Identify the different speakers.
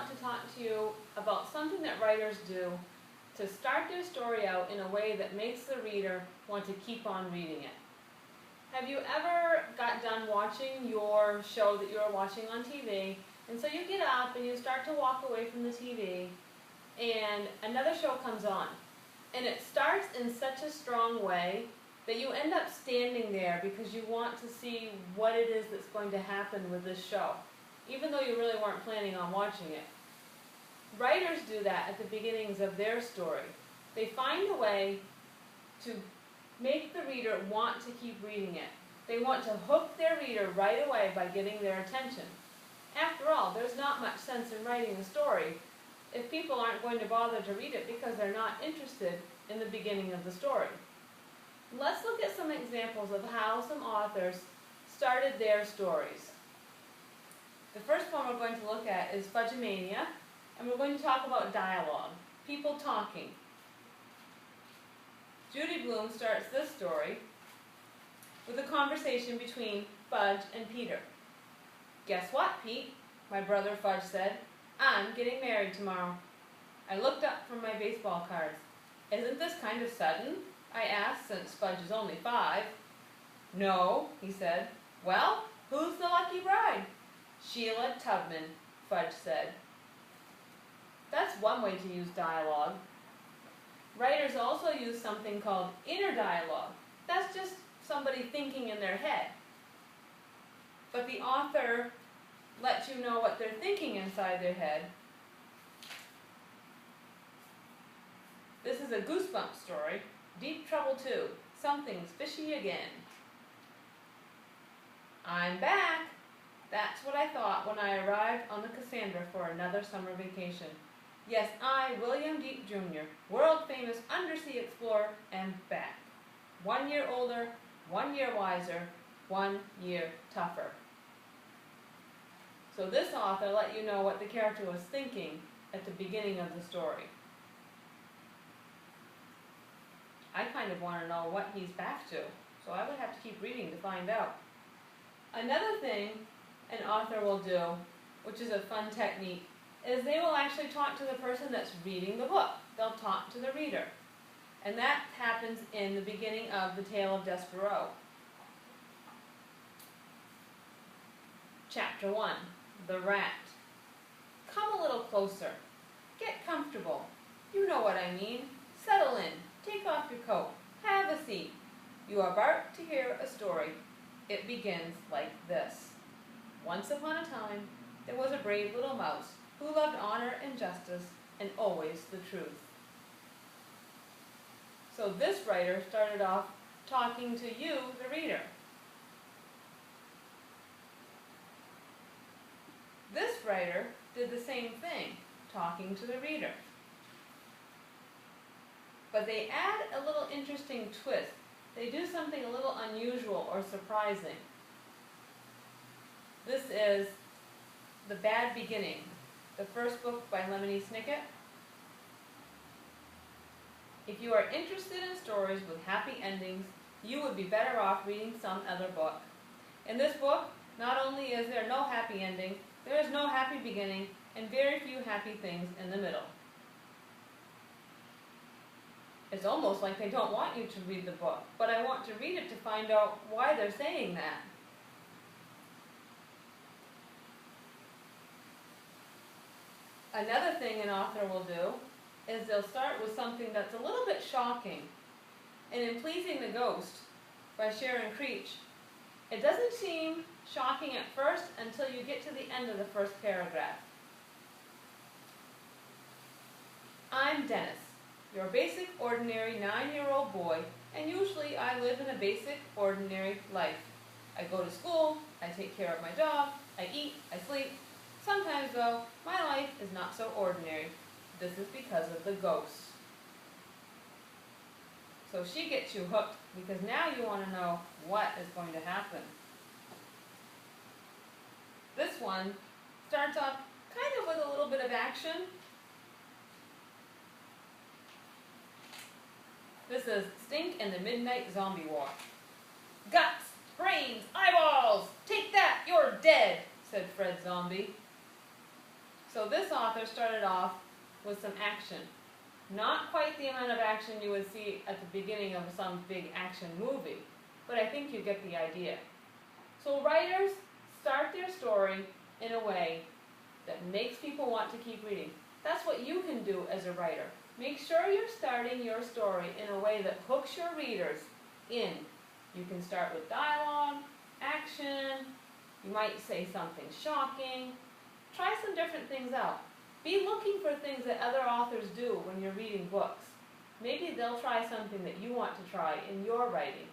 Speaker 1: want to talk to you about something that writers do to start their story out in a way that makes the reader want to keep on reading it. Have you ever got done watching your show that you were watching on TV, and so you get up and you start to walk away from the TV, and another show comes on, and it starts in such a strong way that you end up standing there because you want to see what it is that's going to happen with this show, even though you really weren't planning on watching it. Writers do that at the beginnings of their story. They find a way to make the reader want to keep reading it. They want to hook their reader right away by getting their attention. After all, there's not much sense in writing a story if people aren't going to bother to read it because they're not interested in the beginning of the story. Let's look at some examples of how some authors started their stories. The first one we're going to look at is Fudge-mania, and we're going to talk about dialogue, people talking. Judy Blume starts this story with a conversation between Fudge and Peter. "Guess what, Pete?" my brother Fudge said. "I'm getting married tomorrow." I looked up from my baseball cards. "Isn't this kind of sudden?" I asked, since Fudge is only 5. "No," he said. "Well, who's the lucky bride?" "Sheila Tubman," Fudge said. That's one way to use dialogue. Writers also use something called inner dialogue. That's just somebody thinking in their head. But the author lets you know what they're thinking inside their head. This is a Goosebumps story. Deep Trouble 2. Something's fishy again. "I'm back." That's what I thought when I arrived on the Cassandra for another summer vacation. Yes, I, William Deep Jr., world-famous undersea explorer, am back. 1 year older, 1 year wiser, 1 year tougher. So this author let you know what the character was thinking at the beginning of the story. I kind of want to know what he's back to, so I would have to keep reading to find out. Another thing an author will do, which is a fun technique, is they will actually talk to the person that's reading the book. They'll talk to the reader. And that happens in the beginning of The Tale of Despereaux. Chapter 1, The Rat. "Come a little closer. Get comfortable. You know what I mean. Settle in. Take off your coat. Have a seat. You are about to hear a story. It begins like this. Once upon a time, there was a brave little mouse who loved honor and justice and always the truth." So this writer started off talking to you, the reader. This writer did the same thing, talking to the reader. But they add a little interesting twist. They do something a little unusual or surprising. This is The Bad Beginning, the first book by Lemony Snicket. If you are interested in stories with happy endings, you would be better off reading some other book. In this book, not only is there no happy ending, there is no happy beginning, and very few happy things in the middle. It's almost like they don't want you to read the book, but I want to read it to find out why they're saying that. Another thing an author will do is they'll start with something that's a little bit shocking. And in Pleasing the Ghost by Sharon Creech, it doesn't seem shocking at first until you get to the end of the first paragraph. "I'm Dennis, your basic, ordinary 9-year-old boy, and usually I live in a basic, ordinary life. I go to school, I take care of my dog, I eat, I sleep. Sometimes, though, my life is not so ordinary. This is because of the ghosts." So she gets you hooked because now you want to know what is going to happen. This one starts off kind of with a little bit of action. This is Stink and the Midnight Zombie War. "Guts, brains, eyeballs! Take that, you're dead!" said Fred Zombie. So this author started off with some action. Not quite the amount of action you would see at the beginning of some big action movie, but I think you get the idea. So writers start their story in a way that makes people want to keep reading. That's what you can do as a writer. Make sure you're starting your story in a way that hooks your readers in. You can start with dialogue, action, you might say something shocking. Try some different things out. Be looking for things that other authors do when you're reading books. Maybe they'll try something that you want to try in your writing.